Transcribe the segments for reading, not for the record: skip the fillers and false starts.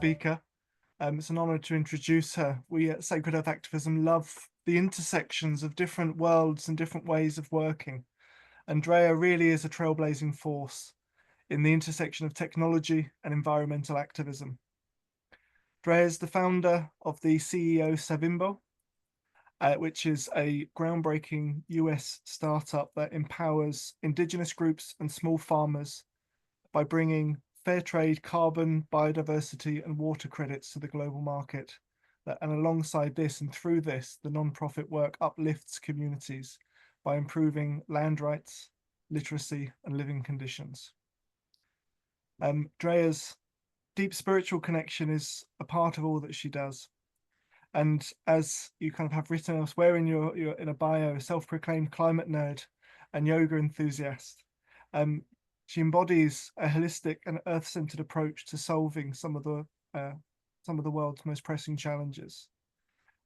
speaker. It's an honor to introduce her. We at Sacred Earth Activism love the intersections of different worlds and different ways of working. And Drea really is a trailblazing force in the intersection of technology and environmental activism. Drea is the founder of the CEO Savimbo, which is a groundbreaking US startup that empowers indigenous groups and small farmers by bringing fair trade, carbon, biodiversity, and water credits to the global market. And alongside this and through this, the non-profit work uplifts communities by improving land rights, literacy, and living conditions. Drea's deep spiritual connection is a part of all that she does. And as you kind of have written elsewhere in your in a bio, self-proclaimed climate nerd and yoga enthusiast, she embodies a holistic and earth-centered approach to solving some of the world's most pressing challenges.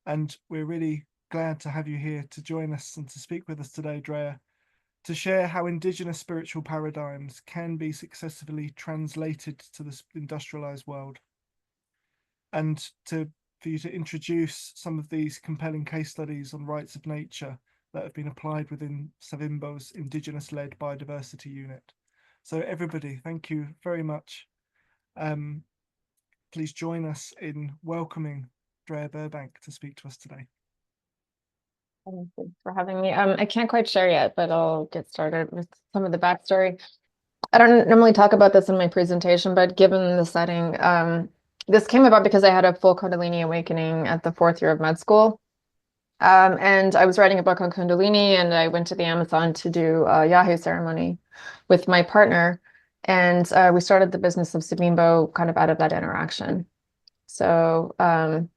And we're really glad to have you here to join us and to speak with us today, Drea, to share how indigenous spiritual paradigms can be successfully translated to the industrialized world, and for you to introduce some of these compelling case studies on rights of nature that have been applied within Savimbo's Indigenous-led biodiversity unit. So everybody, thank you very much. Please join us in welcoming Drea Burbank to speak to us today. Thanks for having me. I can't quite share yet, but I'll get started with some of the backstory. I don't normally talk about this in my presentation, but given the setting, this came about because I had a full Kundalini awakening at the 4th year of med school. And I was writing a book on Kundalini, and I went to the Amazon to do a Yahoo ceremony with my partner. And we started the business of Savimbo kind of out of that interaction. So I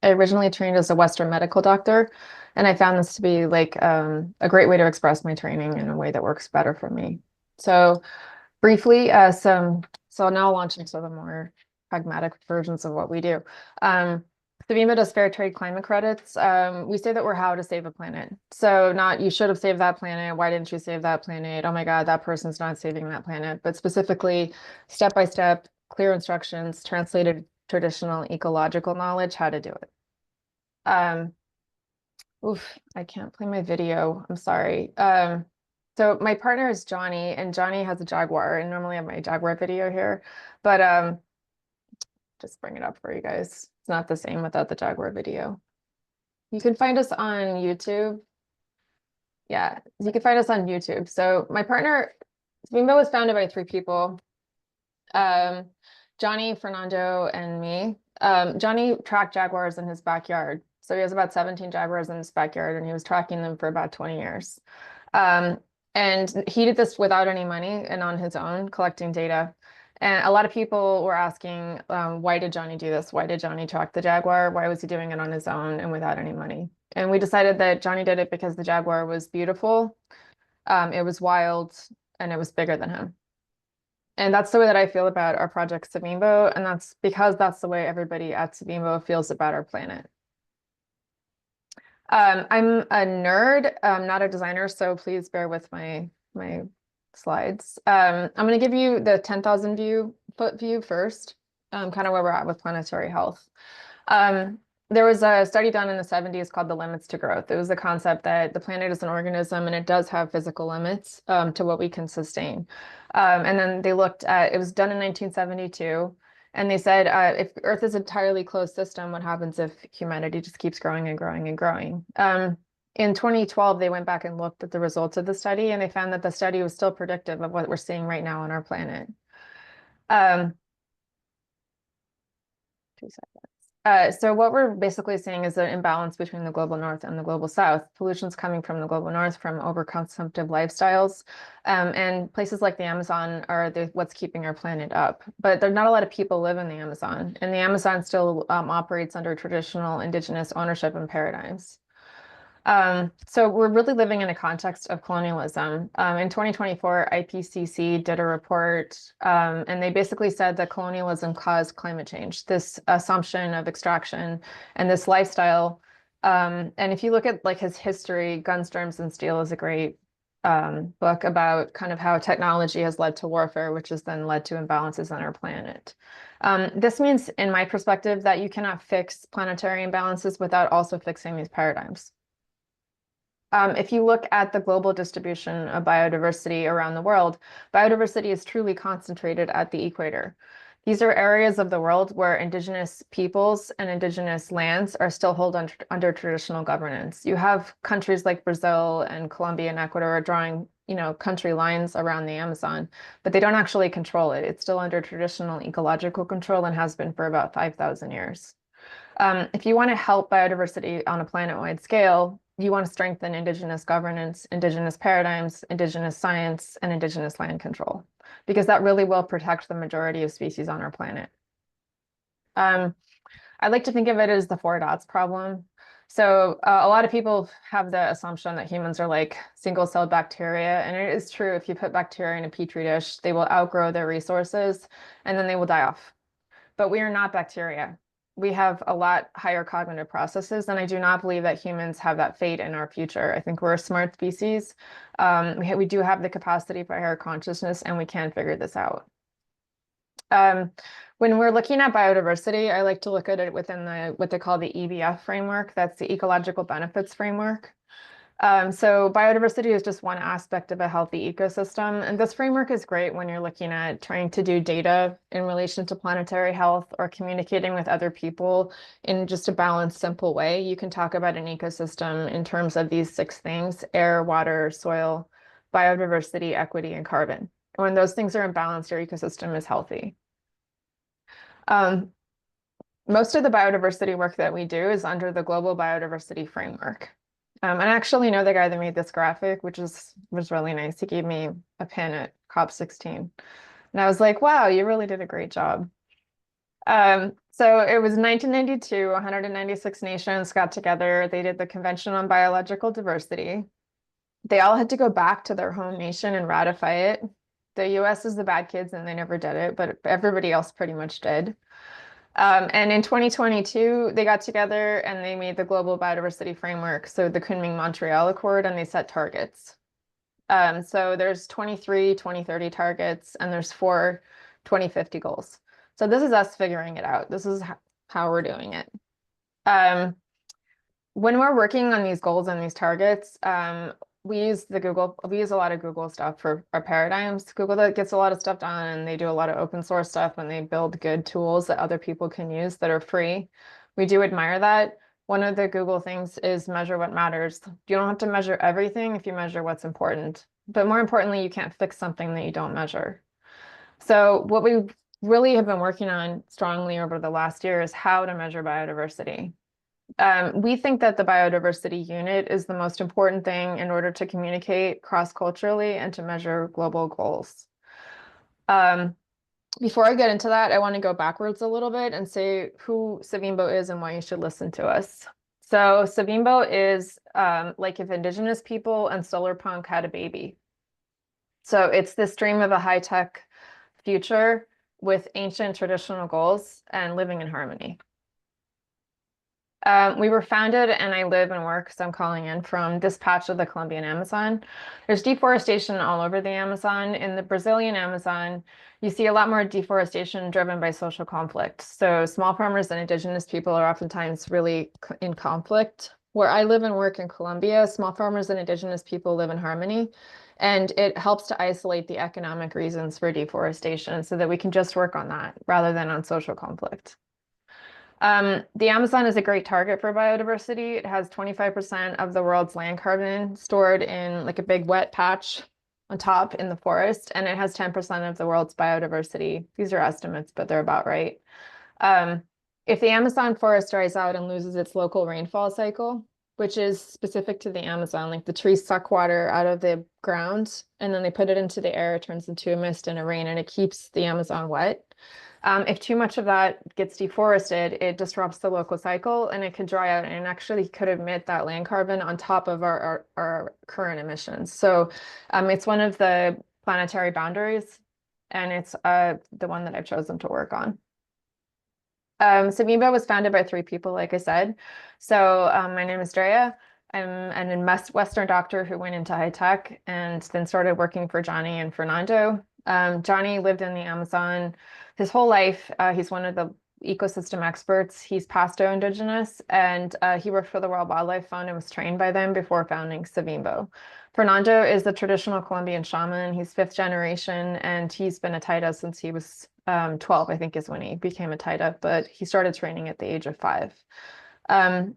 originally trained as a Western medical doctor, and I found this to be like a great way to express my training in a way that works better for me. So briefly, so now I'll launch into the more pragmatic versions of what we do. Savimbo does fair trade climate credits. We say that we're how to save a planet. So not you should have saved that planet. Why didn't you save that planet? Oh my God, that person's not saving that planet. But specifically, step by step, clear instructions, translated traditional ecological knowledge, how to do it. I can't play my video. I'm sorry. So my partner is Johnny, and Johnny has a Jaguar, and normally I have my Jaguar video here, but just bring it up for you guys. It's not the same without the Jaguar video. You can find us on YouTube. Yeah, you can find us on YouTube. So my partner, Savimbo, was founded by 3 people, Johnny, Fernando, and me. Johnny tracked jaguars in his backyard. So he has about 17 jaguars in his backyard, and he was tracking them for about 20 years. And he did this without any money and on his own, collecting data. And a lot of people were asking, why did Johnny do this? Why did Johnny track the jaguar? Why was he doing it on his own and without any money? And we decided that Johnny did it because the jaguar was beautiful, it was wild, and it was bigger than him. And that's the way that I feel about our project Savimbo, and that's because that's the way everybody at Savimbo feels about our planet. I'm a nerd, not a designer, so please bear with my slides. I'm going to give you the 10,000 foot view first, kind of where we're at with planetary health. There was a study done in the 70s called the limits to growth. It was the concept that the planet is an organism and it does have physical limits to what we can sustain. And then they looked at, it was done in 1972. And they said, if Earth is an entirely closed system, what happens if humanity just keeps growing and growing and growing? In 2012, they went back and looked at the results of the study, and they found that the study was still predictive of what we're seeing right now on our planet. 2 seconds. So what we're basically seeing is an imbalance between the global north and the global south. Pollution's coming from the global north from overconsumptive lifestyles. And places like the Amazon are what's keeping our planet up. But there are not a lot of people live in the Amazon. And the Amazon still operates under traditional indigenous ownership and paradigms. So we're really living in a context of colonialism. In 2024, IPCC did a report, and they basically said that colonialism caused climate change, this assumption of extraction and this lifestyle. And if you look at like his history, guns, germs, and steel is a great book about kind of how technology has led to warfare, which has then led to imbalances on our planet. This means, in my perspective, that you cannot fix planetary imbalances without also fixing these paradigms. If you look at the global distribution of biodiversity around the world, biodiversity is truly concentrated at the equator. These are areas of the world where indigenous peoples and indigenous lands are still held under traditional governance. You have countries like Brazil and Colombia and Ecuador drawing, country lines around the Amazon, but they don't actually control it. It's still under traditional ecological control and has been for about 5,000 years. If you want to help biodiversity on a planet-wide scale, you want to strengthen indigenous governance, indigenous paradigms, indigenous science, and indigenous land control, because that really will protect the majority of species on our planet. I like to think of it as the 4 dots problem. So a lot of people have the assumption that humans are like single-celled bacteria, and it is true. If you put bacteria in a petri dish, they will outgrow their resources, and then they will die off. But we are not bacteria. We have a lot higher cognitive processes, and I do not believe that humans have that fate in our future. I think we're a smart species. We do have the capacity for higher consciousness, and we can figure this out. When we're looking at biodiversity, I like to look at it within what they call the EBF framework. That's the ecological benefits framework. So biodiversity is just one aspect of a healthy ecosystem. And this framework is great when you're looking at trying to do data in relation to planetary health or communicating with other people in just a balanced, simple way. You can talk about an ecosystem in terms of these 6 things: air, water, soil, biodiversity, equity, and carbon. And when those things are in balance, your ecosystem is healthy. Most of the biodiversity work that we do is under the global biodiversity framework. And I actually know the guy that made this graphic, which was really nice. He gave me a pin at COP16. And I was like, wow, you really did a great job. So it was 1992, 196 nations got together. They did the Convention on Biological Diversity. They all had to go back to their home nation and ratify it. The US is the bad kids and they never did it, but everybody else pretty much did. And in 2022, they got together and they made the global biodiversity framework, so the Kunming-Montreal Accord, and they set targets. So there's 23 2030 targets, and there's 4 2050 goals. So this is us figuring it out. This is how we're doing it. When we're working on these goals and these targets, we use a lot of Google stuff for our paradigms. Google that gets a lot of stuff done, and they do a lot of open source stuff, and they build good tools that other people can use that are free. We do admire that. One of the Google things is measure what matters. You don't have to measure everything if you measure what's important. But more importantly, you can't fix something that you don't measure. So what we really have been working on strongly over the last year is how to measure biodiversity. We think that the biodiversity unit is the most important thing in order to communicate cross-culturally and to measure global goals. Before I get into that, I want to go backwards a little bit and say who Savimbo is and why you should listen to us. So Savimbo is like if Indigenous people and solar punk had a baby. So it's this dream of a high-tech future with ancient traditional goals and living in harmony. We were founded, and I live and work, so I'm calling in from this patch of the Colombian Amazon. There's deforestation all over the Amazon. In the Brazilian Amazon, you see a lot more deforestation driven by social conflict. So small farmers and indigenous people are oftentimes really in conflict. Where I live and work in Colombia, small farmers and indigenous people live in harmony, and it helps to isolate the economic reasons for deforestation so that we can just work on that rather than on social conflict. The Amazon is a great target for biodiversity. It has 25% of the world's land carbon stored in like a big wet patch on top in the forest, and it has 10% of the world's biodiversity. These are estimates, but they're about right. If the Amazon forest dries out and loses its local rainfall cycle, which is specific to the Amazon, like the trees suck water out of the ground and then they put it into the air, it turns into a mist and a rain, and it keeps the Amazon wet. If too much of that gets deforested, it disrupts the local cycle and it could dry out and actually could emit that land carbon on top of our current emissions. So it's one of the planetary boundaries, and it's the one that I've chosen to work on. Savimbo was founded by 3 people, like I said. So my name is Drea. I'm an Western doctor who went into high tech and then started working for Johnny and Fernando. Johnny lived in the Amazon his whole life. He's one of the ecosystem experts. He's Pasto Indigenous, and he worked for the World Wildlife Fund and was trained by them before founding Savimbo. Fernando is the traditional Colombian shaman. He's fifth generation, and he's been a Taita since he was 12, I think is when he became a Taita, but he started training at the age of 5.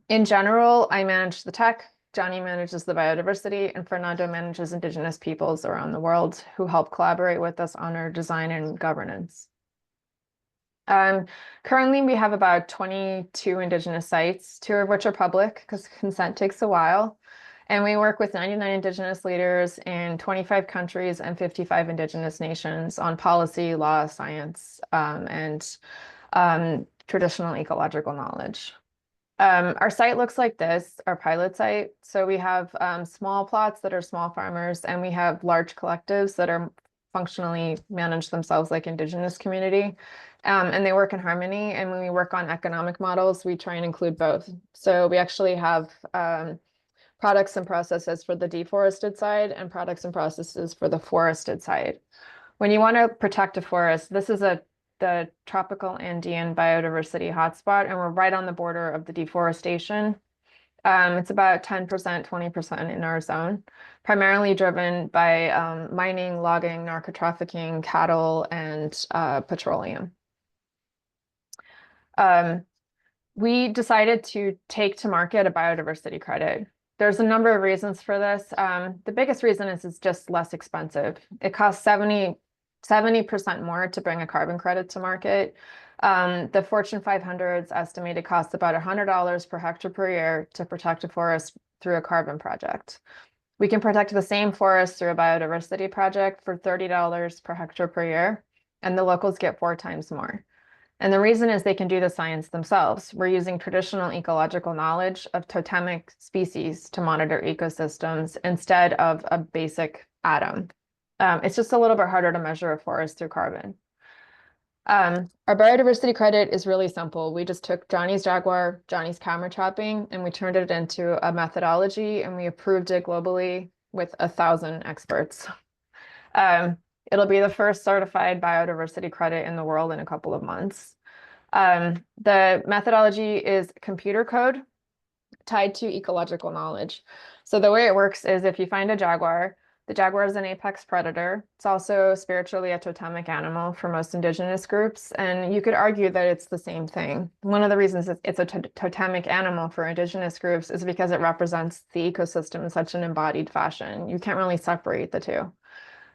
In general, I manage the tech, Johnny manages the biodiversity, and Fernando manages Indigenous peoples around the world who help collaborate with us on our design and governance. Currently, we have about 22 Indigenous sites, 2 of which are public because consent takes a while. And we work with 99 Indigenous leaders in 25 countries and 55 Indigenous nations on policy, law, science, and traditional ecological knowledge. Our site looks like this, our pilot site. So we have small plots that are small farmers, and we have large collectives that are functionally manage themselves like Indigenous community. And they work in harmony. And when we work on economic models, we try and include both. So we actually have products and processes for the deforested side and products and processes for the forested side. When you want to protect a forest, this is the tropical Andean biodiversity hotspot, and we're right on the border of the deforestation. It's about 10%, 20% in our zone, primarily driven by mining, logging, narco trafficking, cattle, and petroleum. We decided to take to market a biodiversity credit. There's a number of reasons for this. The biggest reason is it's just less expensive. It costs 70% more to bring a carbon credit to market. The Fortune 500's estimated costs about $100 per hectare per year to protect a forest through a carbon project. We can protect the same forest through a biodiversity project for $30 per hectare per year, and the locals get 4 times more. And the reason is they can do the science themselves. We're using traditional ecological knowledge of totemic species to monitor ecosystems instead of a basic atom. It's just a little bit harder to measure a forest through carbon. Our biodiversity credit is really simple. We just took Johnny's jaguar, Johnny's camera trapping, and we turned it into a methodology, and we approved it globally with 1,000 experts. It'll be the first certified biodiversity credit in the world in a couple of months. The methodology is computer code tied to ecological knowledge. So the way it works is if you find a jaguar, the jaguar is an apex predator. It's also spiritually a totemic animal for most Indigenous groups, and you could argue that it's the same thing. One of the reasons it's a totemic animal for Indigenous groups is because it represents the ecosystem in such an embodied fashion. You can't really separate the two.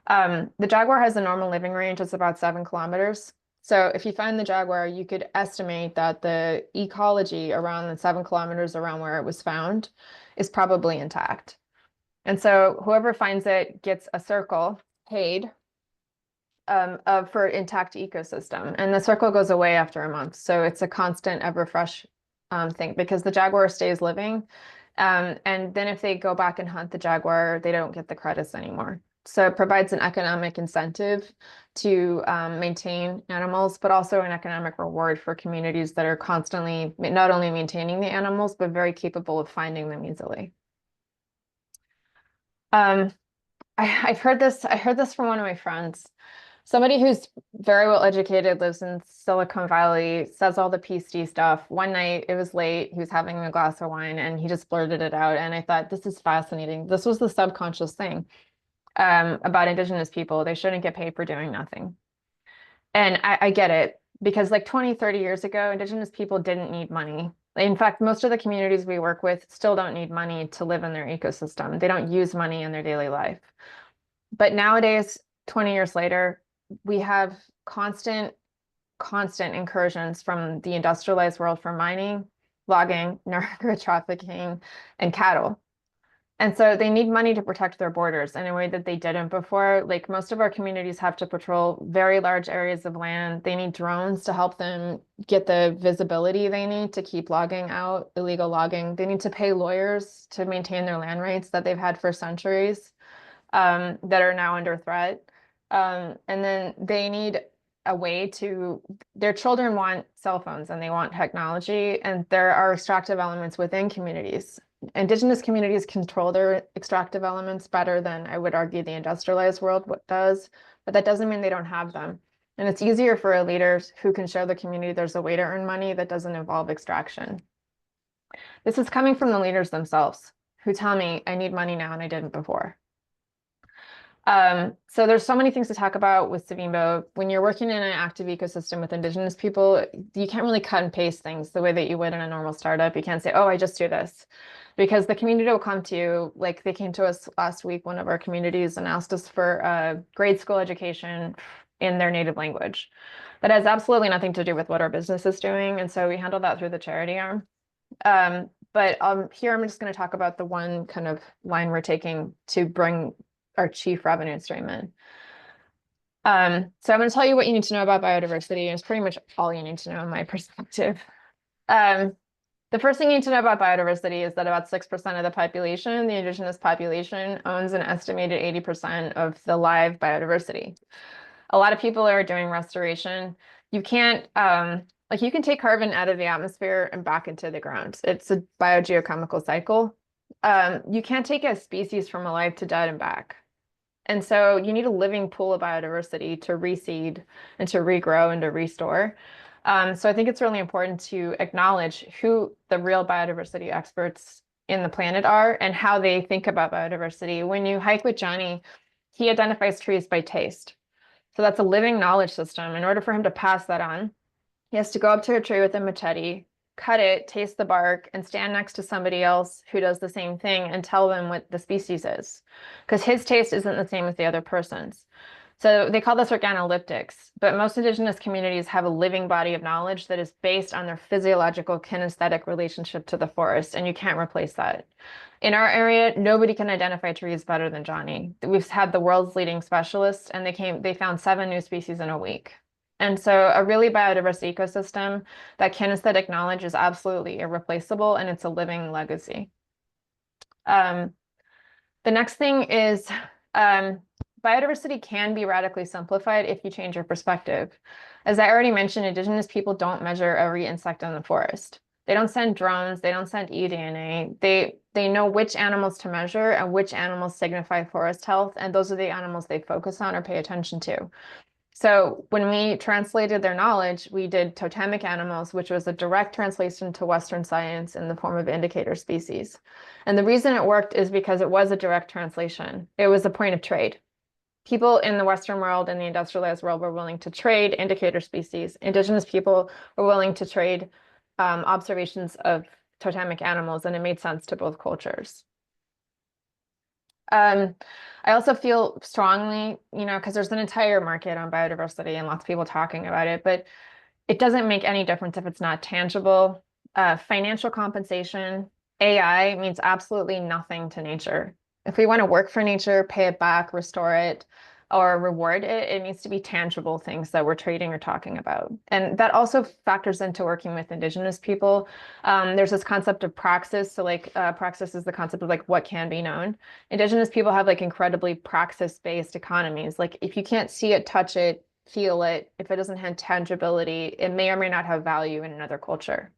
The jaguar has a normal living range. It's about 7 kilometers. So if you find the jaguar, you could estimate that the ecology around the 7 kilometers around where it was found is probably intact. And so whoever finds it gets a circle paid for intact ecosystem. And the circle goes away after a month. So it's a constant, ever fresh thing because the jaguar stays living. And then if they go back and hunt the jaguar, they don't get the credits anymore. So it provides an economic incentive to maintain animals, but also an economic reward for communities that are constantly not only maintaining the animals, but very capable of finding them easily. I heard this from one of my friends. Somebody who's very well educated, lives in Silicon Valley, says all the PhD stuff. One night, it was late, he was having a glass of wine, and he just blurted it out. And I thought, this is fascinating. This was the subconscious thing about Indigenous people. They shouldn't get paid for doing nothing. And I get it, because like 20, 30 years ago, Indigenous people didn't need money. In fact, most of the communities we work with still don't need money to live in their ecosystem. They don't use money in their daily life. But nowadays, 20 years later, we have constant incursions from the industrialized world for mining, logging, narco trafficking, and cattle. And so they need money to protect their borders in a way that they didn't before. Like most of our communities have to patrol very large areas of land. They need drones to help them get the visibility they need to keep logging out, illegal logging. They need to pay lawyers to maintain their land rights that they've had for centuries that are now under threat. And then they need a way to, their children want cell phones and they want technology, and there are extractive elements within communities Indigenous communities control their extractive elements better than, I would argue, the industrialized world does, but that doesn't mean they don't have them. And it's easier for a leader who can show the community there's a way to earn money that doesn't involve extraction. This is coming from the leaders themselves, who tell me, I need money now and I didn't before. So there's so many things to talk about with Savimbo. When you're working in an active ecosystem with Indigenous people, you can't really cut and paste things the way that you would in a normal startup. You can't say, oh, I just do this. Because the community will come to you, like they came to us last week, one of our communities, and asked us for a grade school education in their native language. That has absolutely nothing to do with what our business is doing. And so we handle that through the charity arm. But here I'm just going to talk about the one kind of line we're taking to bring our chief revenue stream in. So I'm going to tell you what you need to know about biodiversity, and it's pretty much all you need to know in my perspective. The first thing you need to know about biodiversity is that about 6% of the population, the indigenous population, owns an estimated 80% of the live biodiversity. A lot of people are doing restoration. You can't, like you can take carbon out of the atmosphere and back into the ground. It's a biogeochemical cycle. You can't take a species from alive to dead and back. And so you need a living pool of biodiversity to reseed and to regrow and to restore. So I think it's really important to acknowledge who the real biodiversity experts in the planet are and how they think about biodiversity. When you hike with Johnny, he identifies trees by taste. So that's a living knowledge system. In order for him to pass that on, he has to go up to a tree with a machete, cut it, taste the bark, and stand next to somebody else who does the same thing and tell them what the species is. Because his taste isn't the same as the other person's. So they call this organoleptics, but most indigenous communities have a living body of knowledge that is based on their physiological kinesthetic relationship to the forest, and you can't replace that. In our area, nobody can identify trees better than Johnny. We've had the world's leading specialists, and they found 7 new species in a week. And so a really biodiverse ecosystem, that kinesthetic knowledge is absolutely irreplaceable, and it's a living legacy. The next thing is biodiversity can be radically simplified if you change your perspective. As I already mentioned, Indigenous people don't measure every insect in the forest. They don't send drones, they don't send eDNA. They know which animals to measure and which animals signify forest health, and those are the animals they focus on or pay attention to. So when we translated their knowledge, we did totemic animals, which was a direct translation to Western science in the form of indicator species. And the reason it worked is because it was a direct translation. It was a point of trade. People in the Western world and the industrialized world were willing to trade indicator species. Indigenous people were willing to trade observations of totemic animals, and it made sense to both cultures. I also feel strongly, because there's an entire market on biodiversity and lots of people talking about it, but it doesn't make any difference if it's not tangible. Financial compensation, AI means absolutely nothing to nature. If we want to work for nature, pay it back, restore it, or reward it, it needs to be tangible things that we're trading or talking about. And that also factors into working with Indigenous people. There's this concept of praxis. So praxis is the concept of what can be known. Indigenous people have incredibly praxis-based economies. If you can't see it, touch it, feel it, if it doesn't have tangibility, it may or may not have value in another culture.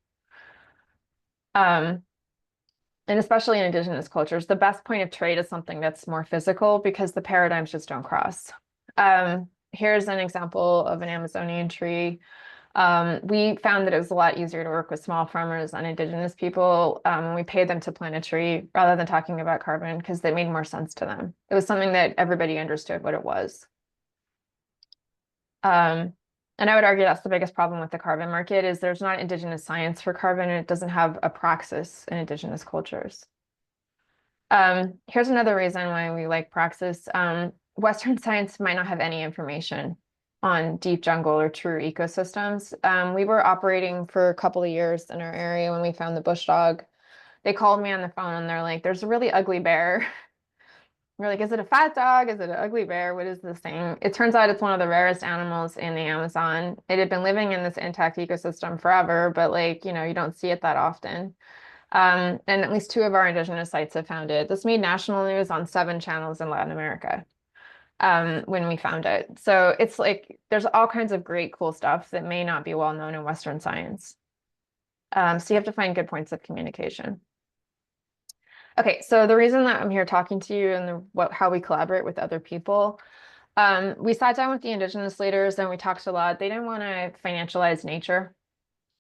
And especially in Indigenous cultures, the best point of trade is something that's more physical because the paradigms just don't cross. Here's an example of an Amazonian tree. We found that it was a lot easier to work with small farmers and Indigenous people when we paid them to plant a tree rather than talking about carbon because they made more sense to them. It was something that everybody understood what it was. And I would argue that's the biggest problem with the carbon market is there's not Indigenous science for carbon and it doesn't have a praxis in Indigenous cultures. Here's another reason why we like praxis. Western science might not have any information on deep jungle or true ecosystems. We were operating for a couple of years in our area when we found the bush dog. They called me on the phone and they're like, there's a really ugly bear. We're like, is it a fat dog? Is it an ugly bear? What is this thing? It turns out it's one of the rarest animals in the Amazon. It had been living in this intact ecosystem forever, but you don't see it that often. And at least 2 of our Indigenous sites have found it. This made national news on 7 channels in Latin America when we found it. So it's there's all kinds of great, cool stuff that may not be well known in Western science. So you have to find good points of communication. Okay, so the reason that I'm here talking to you and how we collaborate with other people, we sat down with the indigenous leaders and we talked a lot. They didn't want to financialize nature.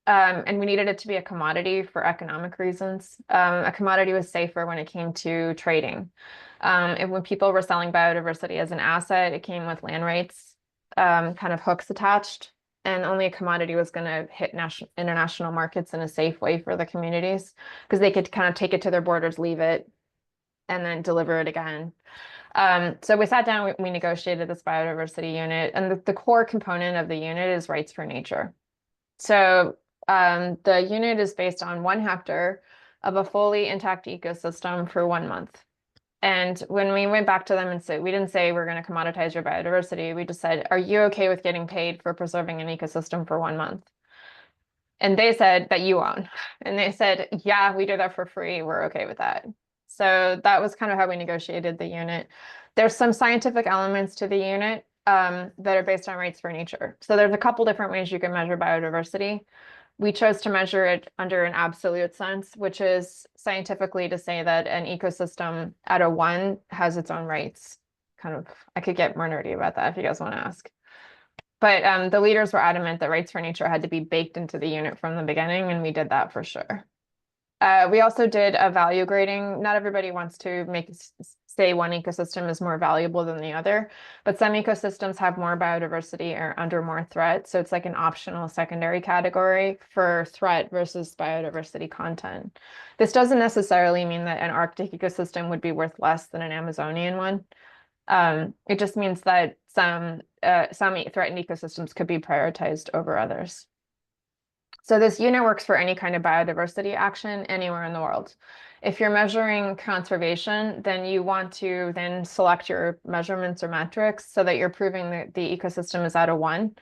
And we needed it to be a commodity for economic reasons. A commodity was safer when it came to trading. And when people were selling biodiversity as an asset, it came with land rights, kind of hooks attached. And only a commodity was going to hit international markets in a safe way for the communities because they could kind of take it to their borders, leave it, and then deliver it again. So we sat down, we negotiated this biodiversity unit, and the core component of the unit is rights for nature. So the unit is based on 1 hectare of a fully intact ecosystem for 1 month. And when we went back to them and said, we didn't say we're going to commoditize your biodiversity. We just said, are you okay with getting paid for preserving an ecosystem for 1 month? And they said that you own. And they said, yeah, we do that for free. We're okay with that. So that was kind of how we negotiated the unit. There's some scientific elements to the unit that are based on rights for nature. So there's a couple different ways you can measure biodiversity. We chose to measure it under an absolute sense, which is scientifically to say that an ecosystem at a 1 has its own rights. Kind of, I could get more nerdy about that if you guys want to ask. But the leaders were adamant that rights for nature had to be baked into the unit from the beginning, and we did that for sure. We also did a value grading. Not everybody wants to say one ecosystem is more valuable than the other, but some ecosystems have more biodiversity or under more threat. So it's like an optional secondary category for threat versus biodiversity content. This doesn't necessarily mean that an Arctic ecosystem would be worth less than an Amazonian one. It just means that some threatened ecosystems could be prioritized over others. So this unit works for any kind of biodiversity action anywhere in the world. If you're measuring conservation, then you want to then select your measurements or metrics so that you're proving that the ecosystem is at a 1.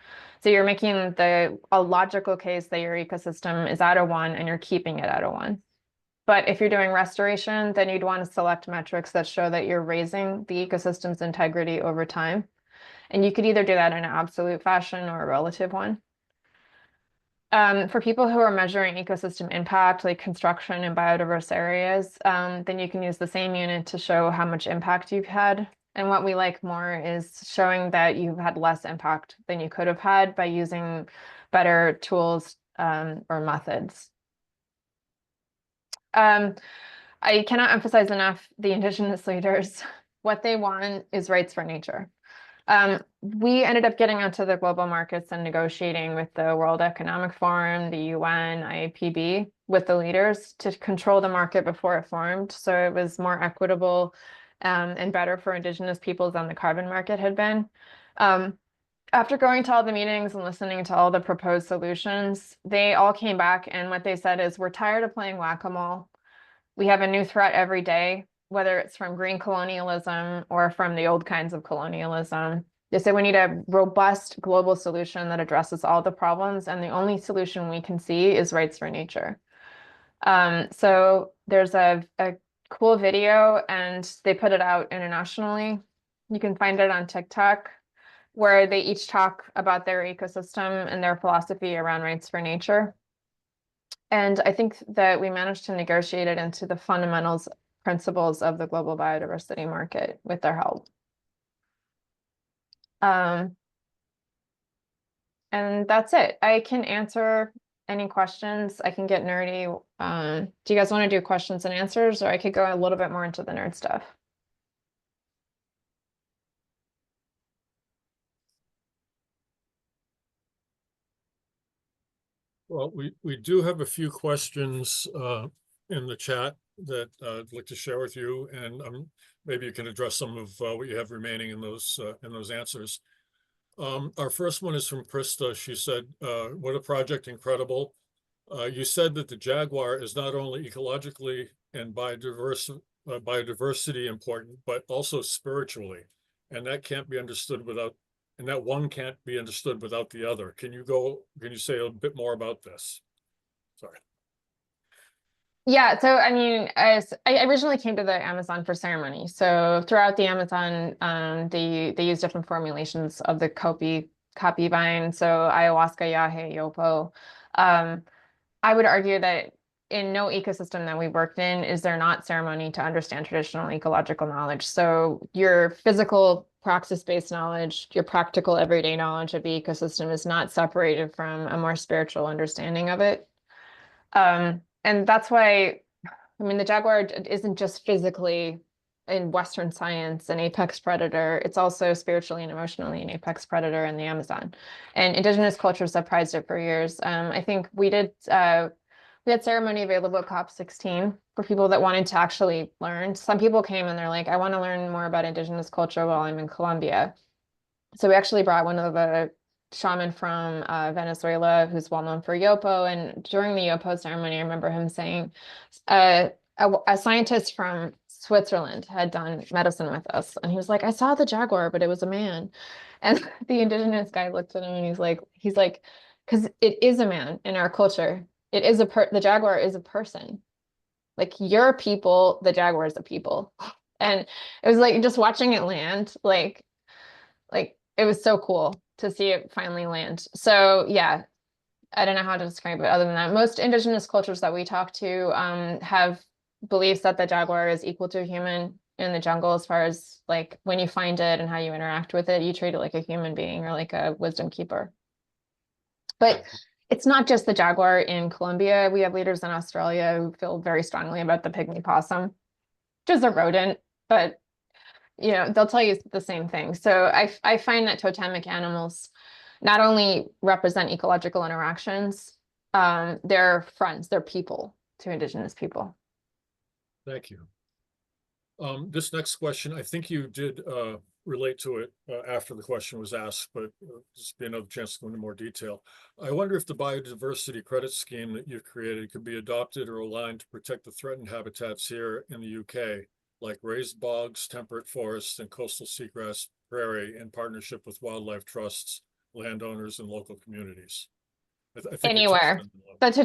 So you're making a logical case that your ecosystem is at a 1 and you're keeping it at a 1. But if you're doing restoration, then you'd want to select metrics that show that you're raising the ecosystem's integrity over time. And you could either do that in an absolute fashion or a relative one. For people who are measuring ecosystem impact, like construction in biodiverse areas, then you can use the same unit to show how much impact you've had. And what we like more is showing that you've had less impact than you could have had by using better tools or methods. I cannot emphasize enough the indigenous leaders. What they want is rights for nature. We ended up getting onto the global markets and negotiating with the World Economic Forum, the UN, IAPB, with the leaders to control the market before it formed. So it was more equitable and better for indigenous peoples than the carbon market had been. After going to all the meetings and listening to all the proposed solutions, they all came back and what they said is, we're tired of playing whack-a-mole. We have a new threat every day, whether it's from green colonialism or from the old kinds of colonialism. They say we need a robust global solution that addresses all the problems, and the only solution we can see is rights for nature. So there's a cool video, and they put it out internationally. You can find it on TikTok, where they each talk about their ecosystem and their philosophy around rights for nature. And I think that we managed to negotiate it into the fundamentals principles of the global biodiversity market with their help. And that's it. I can answer any questions. I can get nerdy. Do you guys want to do questions and answers, or I could go a little bit more into the nerd stuff? Well, we do have a few questions in the chat that I'd like to share with you, and maybe you can address some of what you have remaining in those answers. Our first one is from Krista. She said, "What a project, incredible. You said that the jaguar is not only ecologically and biodiversity important, but also spiritually, and that can't be understood without." And that one can't be understood without the other. Can you say a bit more about this? Sorry. Yeah, so I mean, I originally came to the Amazon for ceremony. So throughout the Amazon, they use different formulations of the copy vine. So ayahuasca, yahe, yopo. I would argue that in no ecosystem that we worked in is there not ceremony to understand traditional ecological knowledge. So your physical praxis-based knowledge, your practical everyday knowledge of the ecosystem is not separated from a more spiritual understanding of it. And that's why, I mean, the jaguar isn't just physically in Western science an apex predator, it's also spiritually and emotionally an apex predator in the Amazon. And indigenous cultures have prized it for years. I think we had ceremony available at COP16 for people that wanted to actually learn. Some people came and they're like, I want to learn more about indigenous culture while I'm in Colombia. So we actually brought one of the shaman from Venezuela who's well known for Yopo. And during the Yopo ceremony, I remember him saying, a scientist from Switzerland had done medicine with us. And he was like, I saw the jaguar, but it was a man. And the indigenous guy looked at him and he's like, because it is a man in our culture. It is the jaguar is a person. Like you're a people, the jaguar is a people. And it was like just watching it land, like it was so cool to see it finally land. So yeah, I don't know how to describe it other than that. Most indigenous cultures that we talk to have beliefs that the jaguar is equal to a human in the jungle, as far as like when you find it and how you interact with it, you treat it like a human being or like a wisdom keeper. But it's not just the jaguar in Colombia. We have leaders in Australia who feel very strongly about the pygmy possum, which is a rodent, but you know, they'll tell you the same thing. So I find that totemic animals not only represent ecological interactions, they're friends, they're people to indigenous people. Thank you. This next question, I think you did relate to it after the question was asked, but just be another chance to go into more detail. I wonder if the biodiversity credit scheme that you've created could be adopted or aligned to protect the threatened habitats here in the UK, like raised bogs, temperate forests, and coastal seagrass prairie in partnership with wildlife trusts, landowners, and local communities. I think Anywhere. This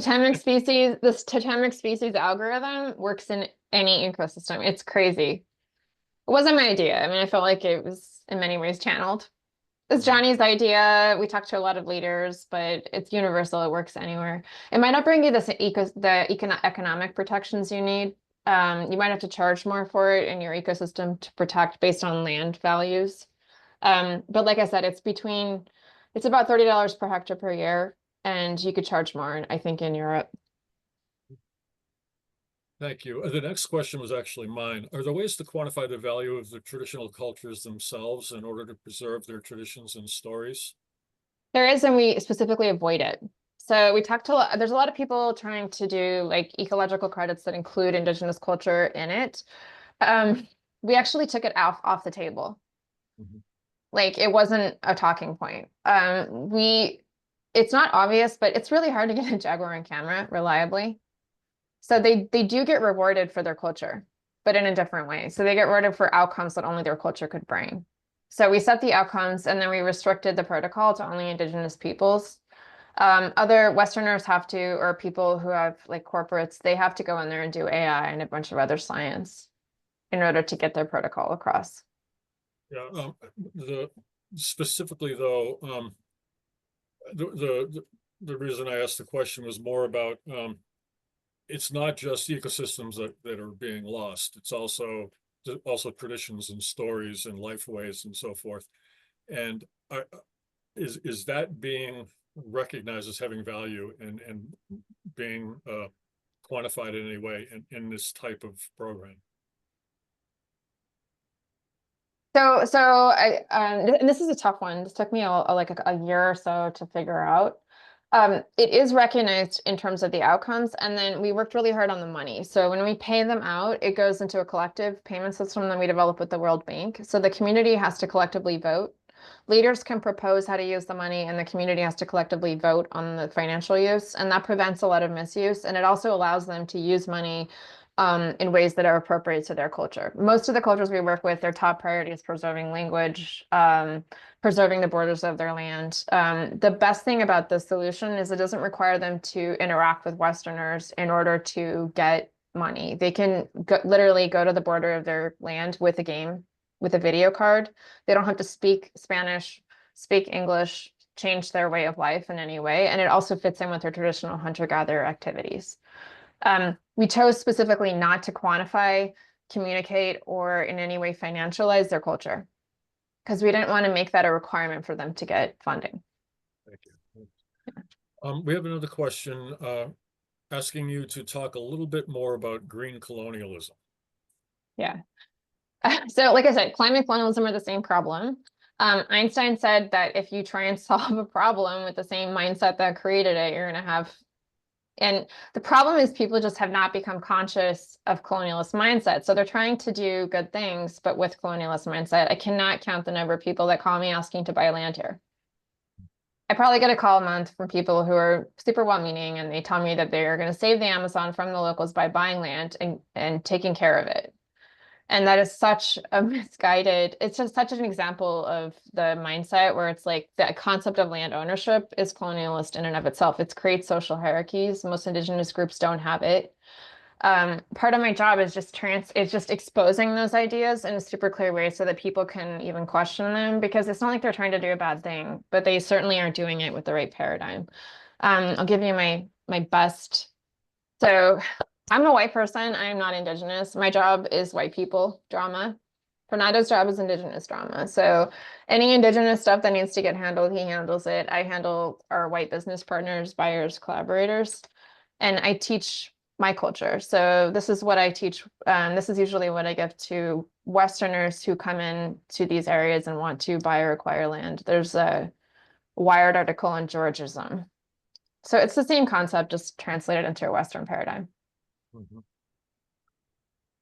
totemic species algorithm works in any ecosystem. It's crazy. It wasn't my idea. I mean, I felt like it was in many ways channeled. It's Johnny's idea. We talked to a lot of leaders, but it's universal. It works anywhere. It might not bring you the economic protections you need. You might have to charge more for it in your ecosystem to protect based on land values. But like I said, it's about $30 per hectare per year, and you could charge more, I think, in Europe. Thank you. The next question was actually mine. Are there ways to quantify the value of the traditional cultures themselves in order to preserve their traditions and stories? There is, and we specifically avoid it. So we talked to, there's a lot of people trying to do like ecological credits that include indigenous culture in it. We actually took it off the table. Mm-hmm. Like it wasn't a talking point. It's not obvious, but it's really hard to get a jaguar on camera reliably. So they do get rewarded for their culture, but in a different way. So they get rewarded for outcomes that only their culture could bring. So we set the outcomes and then we restricted the protocol to only indigenous peoples. Other Westerners have to, or people who have like corporates, they have to go in there and do AI and a bunch of other science in order to get their protocol across. Yeah, specifically though, the reason I asked the question was more about it's not just ecosystems that are being lost. It's also traditions and stories and lifeways and so forth. And is that being recognized as having value and being quantified in any way in this type of program? So and this is a tough one. This took me like a year or so to figure out. It is recognized in terms of the outcomes, and then we worked really hard on the money. So when we pay them out, it goes into a collective payment system that we develop with the World Bank. So the community has to collectively vote. Leaders can propose how to use the money, and the community has to collectively vote on the financial use, and that prevents a lot of misuse, and it also allows them to use money in ways that are appropriate to their culture. Most of the cultures we work with, their top priority is preserving language, preserving the borders of their land. The best thing about this solution is it doesn't require them to interact with Westerners in order to get money. They can literally go to the border of their land with a game, with a video card. They don't have to speak Spanish, speak English, change their way of life in any way. And it also fits in with their traditional hunter-gatherer activities. We chose specifically not to quantify, communicate, or in any way financialize their culture, because we didn't want to make that a requirement for them to get funding. Thank you. We have another question asking you to talk a little bit more about green colonialism. Yeah. So like I said, climate colonialism are the same problem. Einstein said that if you try and solve a problem with the same mindset that created it, you're going to have. And the problem is people just have not become conscious of colonialist mindset. So they're trying to do good things, but with colonialist mindset. I cannot count the number of people that call me asking to buy land here. I probably get a call a month from people who are super well-meaning, and they tell me that they're going to save the Amazon from the locals by buying land and taking care of it. And that is such a misguided, it's just such an example of the mindset where it's like the concept of land ownership is colonialist in and of itself. It creates social hierarchies. Most Indigenous groups don't have it. Part of my job is just exposing those ideas in a super clear way so that people can even question them, because it's not like they're trying to do a bad thing, but they certainly aren't doing it with the right paradigm. I'll give you my best. So I'm a white person. I am not Indigenous. My job is white people drama. Fernando's job is Indigenous drama. So any Indigenous stuff that needs to get handled, he handles it. I handle our white business partners, buyers, collaborators, and I teach my culture. So this is what I teach. This is usually what I give to Westerners who come in to these areas and want to buy or acquire land. There's a Wired article on Georgism. So it's the same concept, just translated into a Western paradigm. Mm-hmm.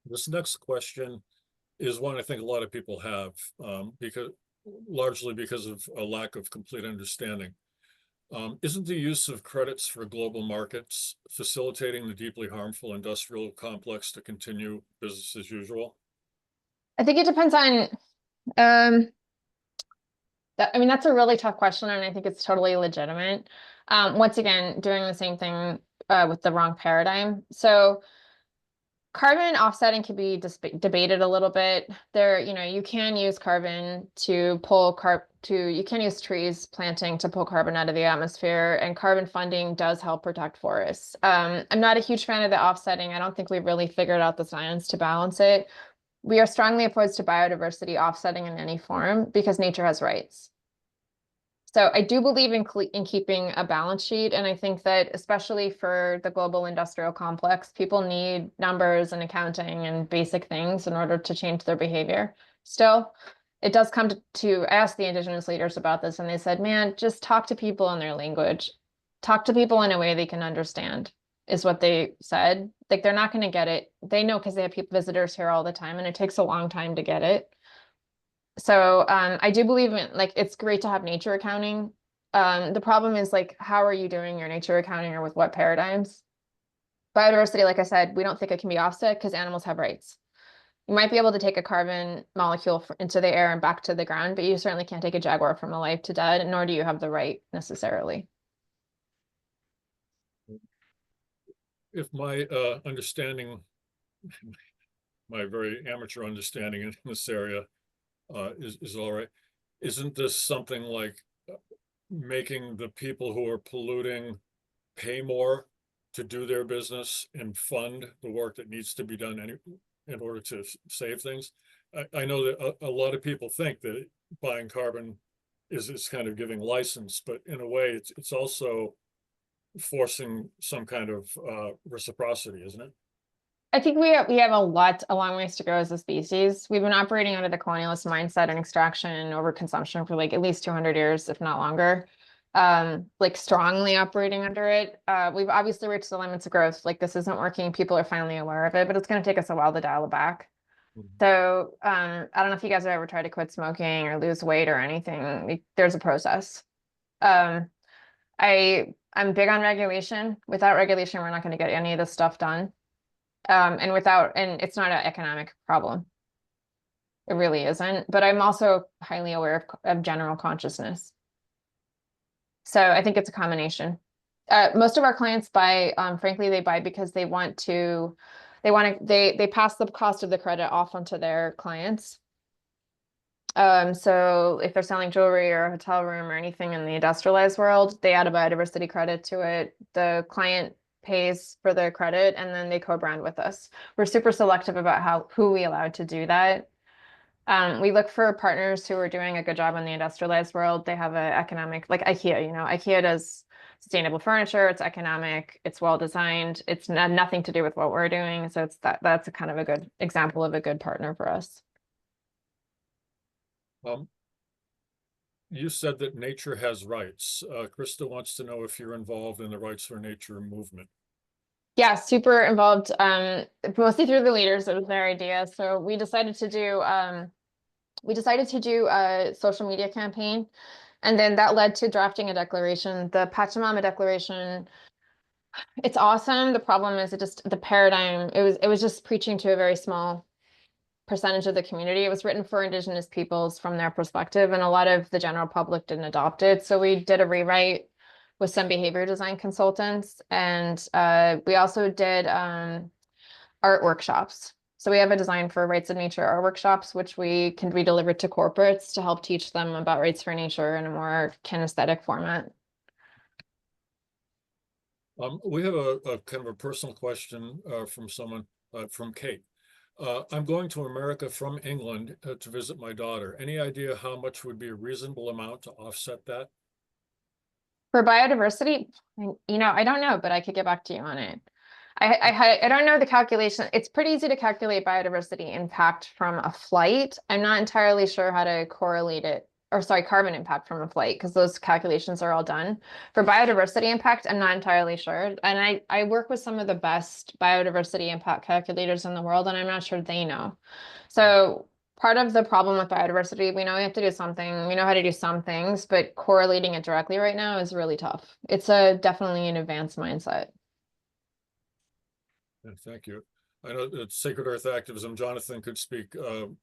This next question is one I think a lot of people have, largely because of a lack of complete understanding. Isn't the use of credits for global markets facilitating the deeply harmful industrial complex to continue business as usual? I think it depends on, that's a really tough question, and I think it's totally legitimate. Once again, doing the same thing with the wrong paradigm. So carbon offsetting can be debated a little bit. You can use carbon to pull you can use trees planting to pull carbon out of the atmosphere, and carbon funding does help protect forests. I'm not a huge fan of the offsetting. I don't think we've really figured out the science to balance it. We are strongly opposed to biodiversity offsetting in any form because nature has rights. So I do believe in keeping a balance sheet. And I think that especially for the global industrial complex, people need numbers and accounting and basic things in order to change their behavior. Still, it does come to I asked the Indigenous leaders about this, and they said, man, just talk to people in their language. Talk to people in a way they can understand, is what they said. Like, they're not going to get it. They know because they have visitors here all the time, and it takes a long time to get it. So I do believe in, it's great to have nature accounting. The problem is, how are you doing your nature accounting, or with what paradigms? Biodiversity, like I said, we don't think it can be offset because animals have rights. You might be able to take a carbon molecule into the air and back to the ground, but you certainly can't take a jaguar from alive to dead, nor do you have the right necessarily. If my understanding, my very amateur understanding in this area is all right, isn't this something like making the people who are polluting pay more to do their business and fund the work that needs to be done in order to save things? I know that a lot of people think that buying carbon is kind of giving license, but in a way it's also forcing some kind of reciprocity, isn't it? I think we have a long ways to go as a species. We've been operating under the colonialist mindset and extraction and overconsumption for at least 200 years, if not longer. Strongly operating under it. We've obviously reached the limits of growth. This isn't working. People are finally aware of it, but it's going to take us a while to dial it back. Mm-hmm. So I don't know if you guys have ever tried to quit smoking or lose weight or anything. There's a process. I'm big on regulation. Without regulation, we're not going to get any of this stuff done. And it's not an economic problem. It really isn't. But I'm also highly aware of general consciousness. So I think it's a combination. Most of our clients buy, frankly, they buy because they pass the cost of the credit off onto their clients. So if they're selling jewelry or a hotel room or anything in the industrialized world, they add a biodiversity credit to it. The client pays for the credit, and then they co-brand with us. We're super selective about who we allow to do that. We look for partners who are doing a good job in the industrialized world. They have an economic, like IKEA, IKEA does sustainable furniture, it's economic, it's well designed, it's nothing to do with what we're doing. So that's a kind of a good example of a good partner for us. You said that nature has rights. Krista wants to know if you're involved in the Rights for Nature movement. Yeah, super involved, mostly through the leaders. It was their idea. So we decided to do a social media campaign, and then that led to drafting a declaration, the Pachamama Declaration. It's awesome. The problem is the paradigm, it was just preaching to a very small percentage of the community. It was written for Indigenous peoples from their perspective, and a lot of the general public didn't adopt it. So we did a rewrite with some behavior design consultants, and we also did art workshops. So we have a design for rights of nature art workshops, which can be delivered to corporates to help teach them about rights for nature in a more kinesthetic format. We have a kind of a personal question from someone, from Kate. I'm going to America from England to visit my daughter. Any idea how much would be a reasonable amount to offset that? For biodiversity, I don't know, but I could get back to you on it. I don't know the calculation. It's pretty easy to calculate biodiversity impact from a flight. I'm not entirely sure how to correlate it, or sorry, carbon impact from a flight, because those calculations are all done. For biodiversity impact, I'm not entirely sure. And I work with some of the best biodiversity impact calculators in the world, and I'm not sure they know. So part of the problem with biodiversity, we know we have to do something, we know how to do some things, but correlating it directly right now is really tough. It's definitely an advanced mindset. Yeah, thank you. I know that Sacred Earth Activism, Jonathan could speak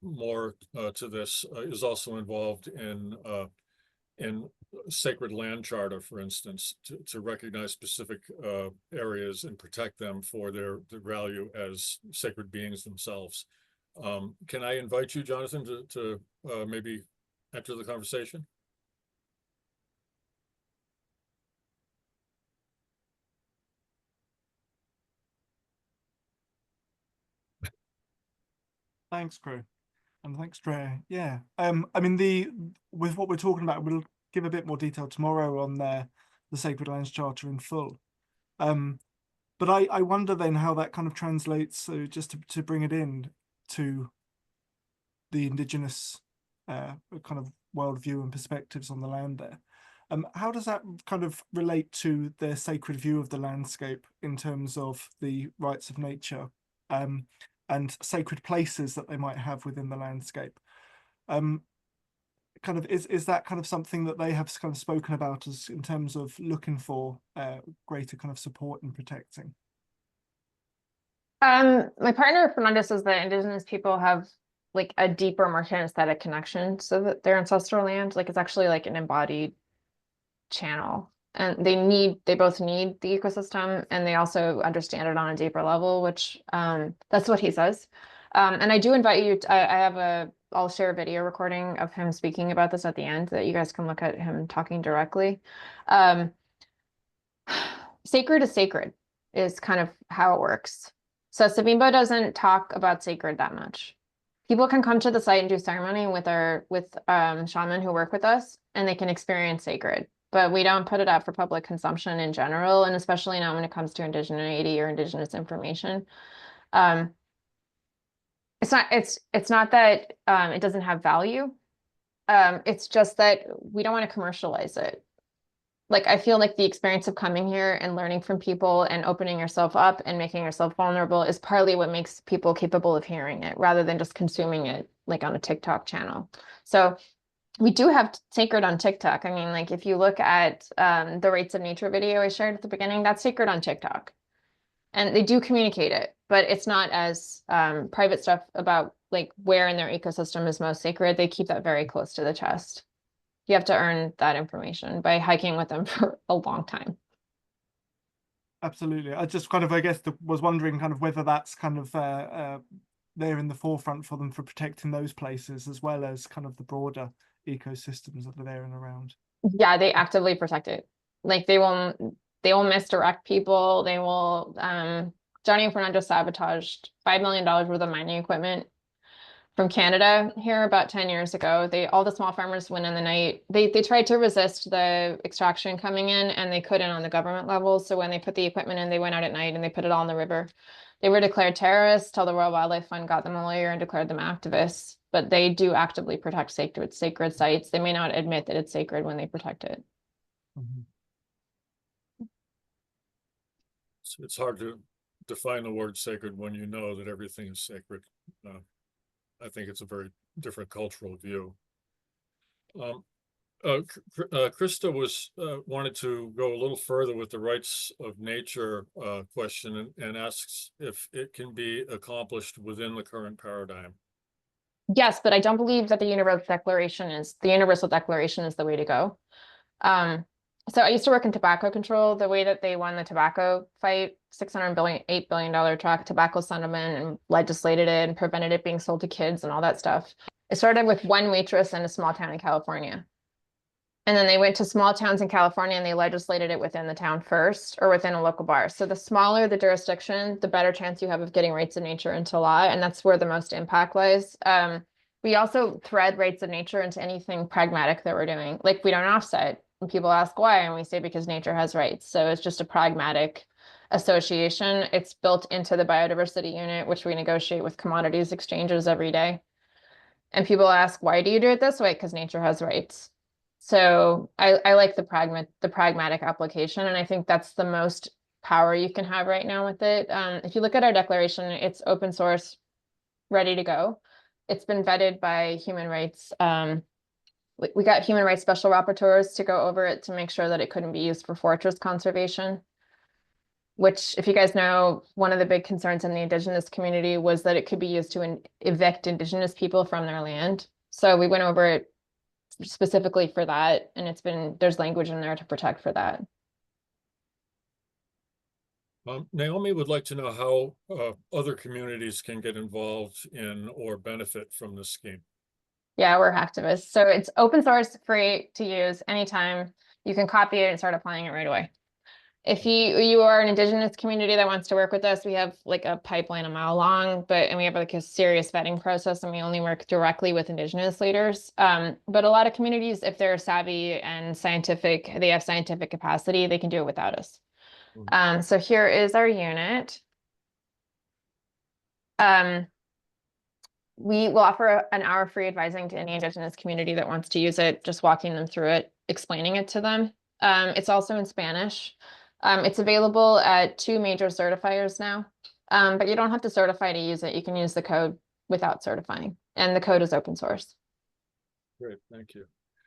more to this, is also involved in Sacred Land Charter, for instance, to recognize specific areas and protect them for their value as sacred beings themselves. Can I invite you, Jonathan, to maybe enter the conversation? Thanks, Crew. And thanks, Drea. Yeah. I mean, with what we're talking about, we'll give a bit more detail tomorrow on the Sacred Lands Charter in full. But I wonder then how that kind of translates. So just to bring it in to the Indigenous kind of worldview and perspectives on the land there. How does that kind of relate to their sacred view of the landscape in terms of the rights of nature? And sacred places that they might have within the landscape. Kind of is that kind of something that they have kind of spoken about as in terms of looking for greater kind of support and protecting? My partner Fernanda says that Indigenous people have like a deeper, more kinesthetic connection, so that their ancestral land, like it's actually like an embodied channel. And they both need the ecosystem, and they also understand it on a deeper level, which that's what he says. And I do invite you I'll share a video recording of him speaking about this at the end that you guys can look at him talking directly. Sacred is sacred is kind of how it works. So Savimbo doesn't talk about sacred that much. People can come to the site and do ceremony with shaman who work with us, and they can experience sacred. But we don't put it out for public consumption in general, and especially not when it comes to indigeneity or indigenous information. It's not that it doesn't have value. It's just that we don't want to commercialize it. Like, I feel like the experience of coming here and learning from people and opening yourself up and making yourself vulnerable is partly what makes people capable of hearing it, rather than just consuming it like on a TikTok channel. So we do have sacred on TikTok. I mean, like if you look at the Rights of Nature video I shared at the beginning, that's sacred on TikTok. And they do communicate it, but it's not as private stuff about like where in their ecosystem is most sacred. They keep that very close to the chest. You have to earn that information by hiking with them for a long time. Absolutely. I just kind of, I guess, was wondering kind of whether that's kind of there in the forefront for them for protecting those places, as well as kind of the broader ecosystems that are there and around. Yeah, they actively protect it. Like they won't, They will misdirect people. They will, Johnny Fernando sabotaged $5 million worth of mining equipment from Canada here about 10 years ago. All the small farmers went in the night. They tried to resist the extraction coming in, and they couldn't on the government level. So when they put the equipment in, they went out at night and they put it all in the river. They were declared terrorists till the World Wildlife Fund got them a lawyer and declared them activists. But they do actively protect sacred sites. They may not admit that it's sacred when they protect it. Mhm. It's hard to define the word sacred when you know that everything is sacred. I think it's a very different cultural view. Krista wanted to go a little further with the rights of nature question and asks if it can be accomplished within the current paradigm. Yes, but I don't believe that the Universal Declaration is the way to go. So I used to work in tobacco control. The way that they won the tobacco fight, $8 billion tobacco settlement, and legislated it and prevented it being sold to kids and all that stuff. It started with one waitress in a small town in California. And then they went to small towns in California and they legislated it within the town first, or within a local bar. So the smaller the jurisdiction, the better chance you have of getting rights of nature into law. And that's where the most impact lies. We also thread rights of nature into anything pragmatic that we're doing. Like, we don't offset. And people ask why, and we say because nature has rights. So it's just a pragmatic association. It's built into the biodiversity unit, which we negotiate with commodities exchanges every day. And people ask, why do you do it this way? Because nature has rights. So I like the pragmatic application, and I think that's the most power you can have right now with it. If you look at our declaration, it's open source, ready to go. It's been vetted by human rights. We got human rights special rapporteurs to go over it to make sure that it couldn't be used for fortress conservation, which, if you guys know, one of the big concerns in the Indigenous community was that it could be used to evict Indigenous people from their land. So we went over it specifically for that, and there's language in there to protect for that. Naomi would like to know how other communities can get involved in or benefit from this scheme. Yeah, we're activists. So it's open source, free to use anytime. You can copy it and start applying it right away. If you are an Indigenous community that wants to work with us, we have like a pipeline a mile long, and we have like a serious vetting process, and we only work directly with Indigenous leaders. But a lot of communities, if they're savvy and scientific, they have scientific capacity, they can do it without us. So here is our unit. We will offer an hour free advising to any Indigenous community that wants to use it, just walking them through it, explaining it to them. It's also in Spanish. It's available at 2 major certifiers now, but you don't have to certify to use it. You can use the code without certifying, and the code is open source. Great, thank you.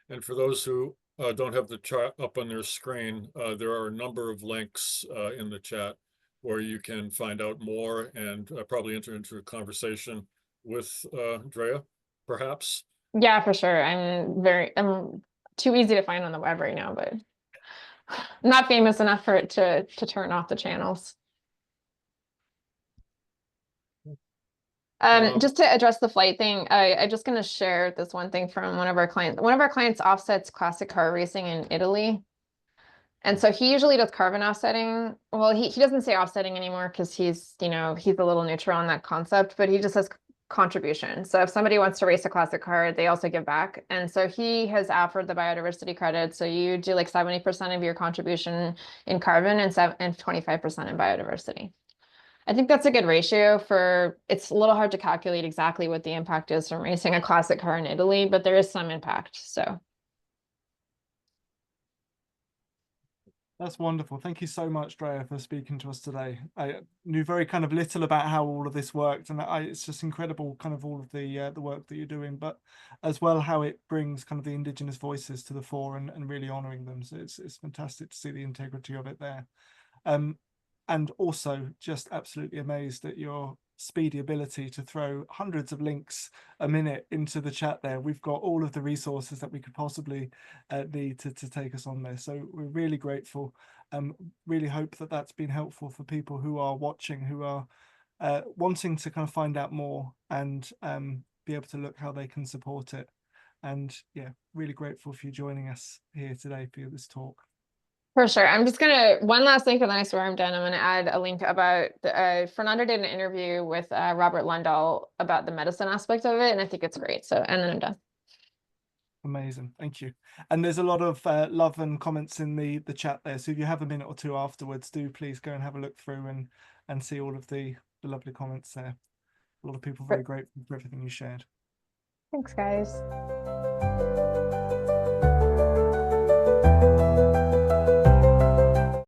And for those who don't have the chart up on their screen, there are a number of links in the chat where you can find out more and probably enter into a conversation with Drea, perhaps. Yeah, for sure. I'm too easy to find on the web right now, but I'm not famous enough for it to turn off the channels. Just to address the flight thing, I'm just going to share this one thing from one of our clients. One of our clients offsets classic car racing in Italy. And so he usually does carbon offsetting. Well, he doesn't say offsetting anymore because he's a little neutral on that concept, but he just says contribution. So if somebody wants to race a classic car, they also give back. And so he has offered the biodiversity credit. So you do like 70% of your contribution in carbon and 25% in biodiversity. I think that's a good ratio it's a little hard to calculate exactly what the impact is from racing a classic car in Italy, but there is some impact, so. That's wonderful. Thank you so much, Drea, for speaking to us today. I knew very kind of little about how all of this worked, and it's just incredible kind of all of the work that you're doing, but as well how it brings kind of the Indigenous voices to the fore and really honouring them. So it's fantastic to see the integrity of it there. And also just absolutely amazed at your speedy ability to throw hundreds of links a minute into the chat there. We've got all of the resources that we could possibly need to take us on there. So we're really grateful. Really hope that that's been helpful for people who are watching, who are wanting to kind of find out more and be able to look how they can support it. And yeah, really grateful for you joining us here today for this talk. For sure. I'm just gonna one last link and then I swear I'm done. I'm gonna add a link about Fernando did an interview with Robert Lundahl about the medicine aspect of it, and I think it's great. So, and then I'm done. Amazing, thank you. And there's a lot of love and comments in the chat there. So if you have a minute or two afterwards, do please go and have a look through and see all of the lovely comments there. A lot of people very grateful for everything you shared. Thanks, guys.